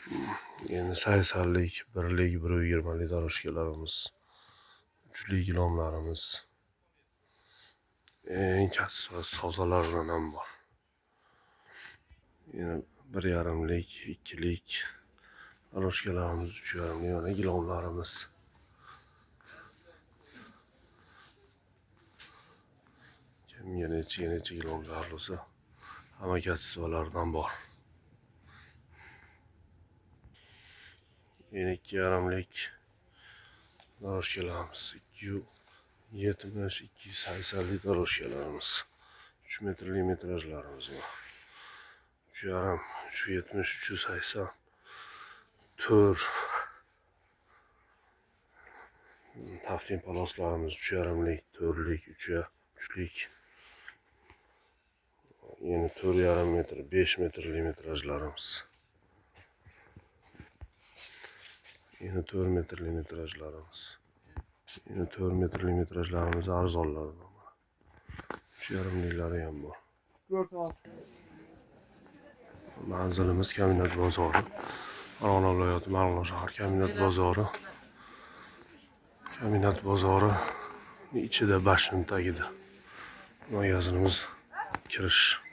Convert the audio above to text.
Endi 80lik, 1lik, 120lik doroshkalarimiz, 3lik ilonlarimiz, eng katta sozalardan ham bor. Yana 1,5lik, 2lik doroshkalarimiz, 3,5lik yana ilonlarimiz. Kimga necha ilonlar bo'lsa, hamma kattalardan bor. Yana 2,5lik doroshkalarimiz, 270, 280lik doroshkalarimiz, 3 metrlik metrajlarimiz bor. 3,5, 370, 380, 4 tafting paloslarimiz, 3,5lik, 4lik, 3lik. Yine 4,5 metr, 5 metrlik metrajlarimiz. Yine 4 metrlik metrajlarimiz. Yine 4 metrlik metrajlarimiz arzonlardan. 3,5liklari ham bor. Manzilimiz Kombinat bozori. Farg'ona viloyati Marg'ilon shahar Kombinat bozori. Kombinat bozori ichida Bashning tagida. Magazinimiz kirish.